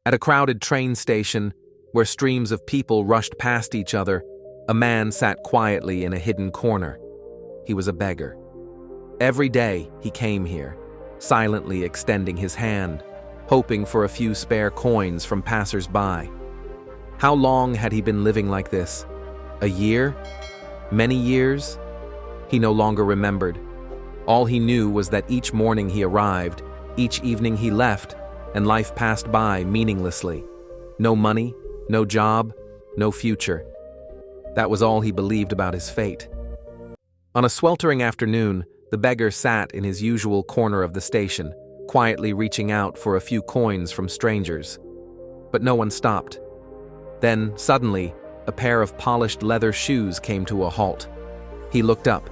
At a crowded train station, where streams of people rushed past each other, a man sat quietly in a hidden corner. He was a beggar. Every day he came here, silently extending his hand, hoping for a few spare coins from passers-by. How long had he been living like this? A year? Many years? He no longer remembered. All he knew was that each morning he arrived, each evening he left, and life passed by meaninglessly. No money, no job, no future. That was all he believed about his fate. On a sweltering afternoon, the beggar sat in his usual corner of the station, quietly reaching out for a few coins from strangers. But no one stopped. Then, suddenly, a pair of polished leather shoes came to a halt. He looked up.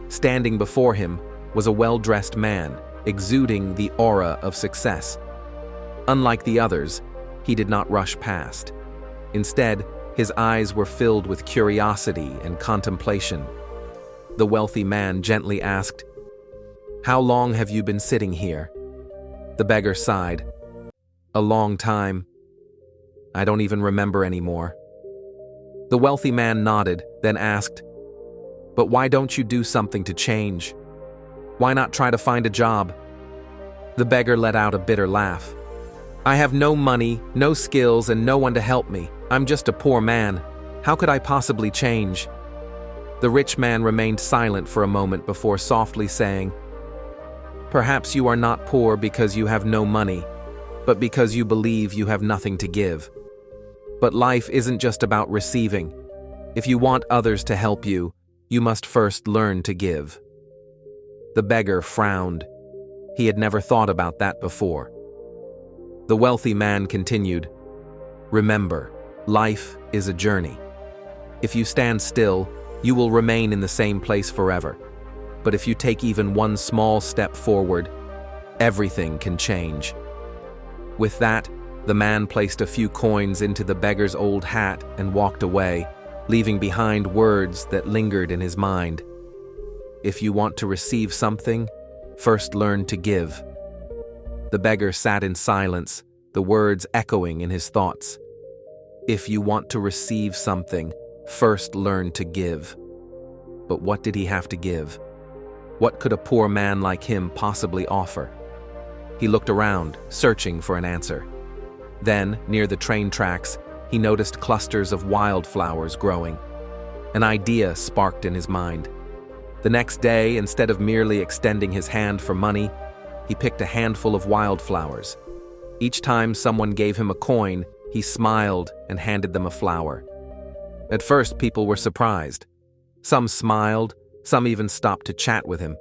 Standing before him was a well-dressed man, exuding the aura of success. Unlike the others, he did not rush past. Instead, his eyes were filled with curiosity and contemplation. The wealthy man gently asked, "How long have you been sitting here?" The beggar sighed. "A long time. I don't even remember anymore." The wealthy man nodded, then asked, "But why don't you do something to change? Why not try to find a job?" The beggar let out a bitter laugh. "I have no money, no skills, and no one to help me. I'm just a poor man. How could I possibly change?" The rich man remained silent for a moment before softly saying, "Perhaps you are not poor because you have no money, but because you believe you have nothing to give. But life isn't just about receiving. If you want others to help you, you must first learn to give." The beggar frowned. He had never thought about that before. The wealthy man continued, "Remember, life is a journey. If you stand still, you will remain in the same place forever. But if you take even one small step forward, everything can change." With that, the man placed a few coins into the beggar's old hat and walked away, leaving behind words that lingered in his mind. If you want to receive something, first learn to give. The beggar sat in silence, the words echoing in his thoughts. If you want to receive something, first learn to give. But what did he have to give? What could a poor man like him possibly offer? He looked around, searching for an answer. Then, near the train tracks, he noticed clusters of wildflowers growing. An idea sparked in his mind. The next day, instead of merely extending his hand for money, he picked a handful of wildflowers. Each time someone gave him a coin, he smiled and handed them a flower. At first, people were surprised. Some smiled, some even stopped to chat with him.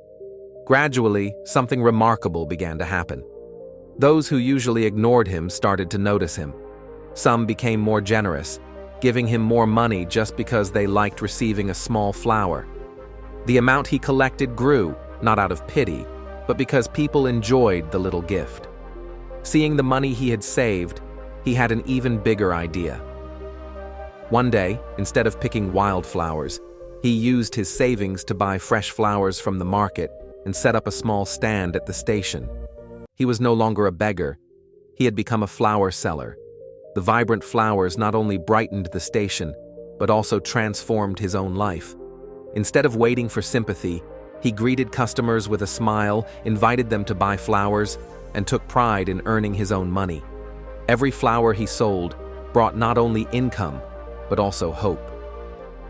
Gradually, something remarkable began to happen. Those who usually ignored him started to notice him. Some became more generous, giving him more money just because they liked receiving a small flower. The amount he collected grew, not out of pity, but because people enjoyed the little gift. Seeing the money he had saved, he had an even bigger idea. One day, instead of picking wildflowers, he used his savings to buy fresh flowers from the market and set up a small stand at the station. He was no longer a beggar. He had become a flower seller. The vibrant flowers not only brightened the station, but also transformed his own life. Instead of waiting for sympathy, he greeted customers with a smile, invited them to buy flowers, and took pride in earning his own money. Every flower he sold brought not only income, but also hope.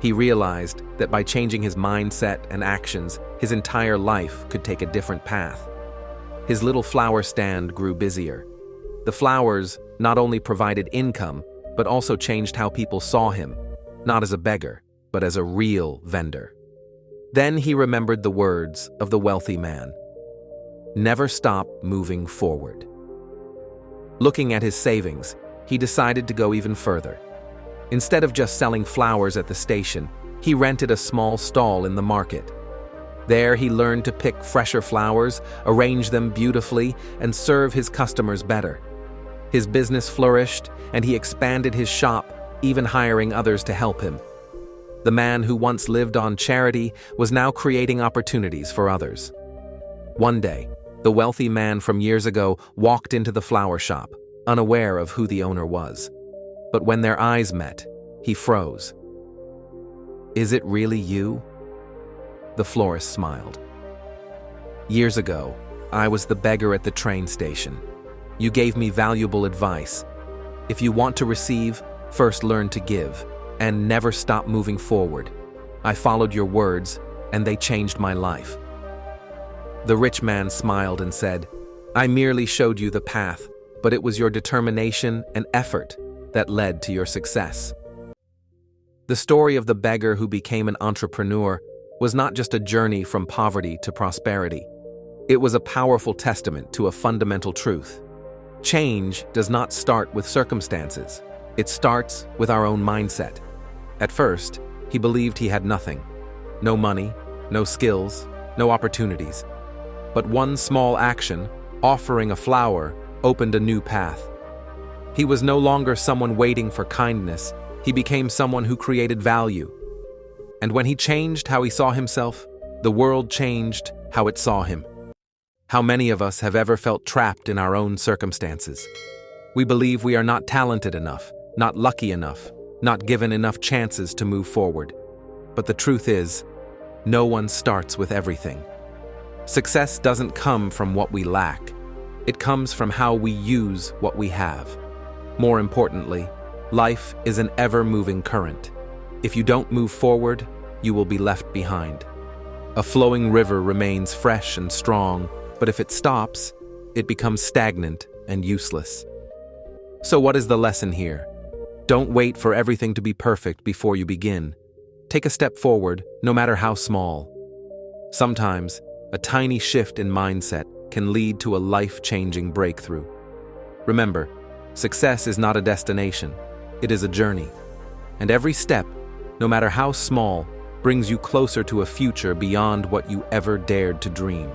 He realized that by changing his mindset and actions, his entire life could take a different path. His little flower stand grew busier. The flowers not only provided income, but also changed how people saw him, not as a beggar, but as a real vendor. Then he remembered the words of the wealthy man. Never stop moving forward. Looking at his savings, he decided to go even further. Instead of just selling flowers at the station, he rented a small stall in the market. There he learned to pick fresher flowers, arrange them beautifully, and serve his customers better. His business flourished, and he expanded his shop, even hiring others to help him. The man who once lived on charity was now creating opportunities for others. One day, the wealthy man from years ago walked into the flower shop. unaware of who the owner was. But when their eyes met, he froze. "Is it really you?" The florist smiled. "Years ago, I was the beggar at the train station. You gave me valuable advice. If you want to receive, first learn to give, and never stop moving forward. I followed your words, and they changed my life." The rich man smiled and said, "I merely showed you the path, but it was your determination and effort that led to your success." The story of the beggar who became an entrepreneur was not just a journey from poverty to prosperity. It was a powerful testament to a fundamental truth. Change does not start with circumstances. It starts with our own mindset. At first, he believed he had nothing. No money, no skills, no opportunities. But one small action, offering a flower, opened a new path. He was no longer someone waiting for kindness. He became someone who created value. And when he changed how he saw himself, the world changed how it saw him. How many of us have ever felt trapped in our own circumstances? We believe we are not talented enough, not lucky enough, not given enough chances to move forward. But the truth is, no one starts with everything. Success doesn't come from what we lack. It comes from how we use what we have. More importantly, life is an ever-moving current. If you don't move forward, you will be left behind. A flowing river remains fresh and strong, but if it stops, it becomes stagnant and useless. So what is the lesson here? Don't wait for everything to be perfect before you begin. Take a step forward, no matter how small. Sometimes, a tiny shift in mindset can lead to a life-changing breakthrough. Remember, success is not a destination, it is a journey. And every step, no matter how small, brings you closer to a future beyond what you ever dared to dream.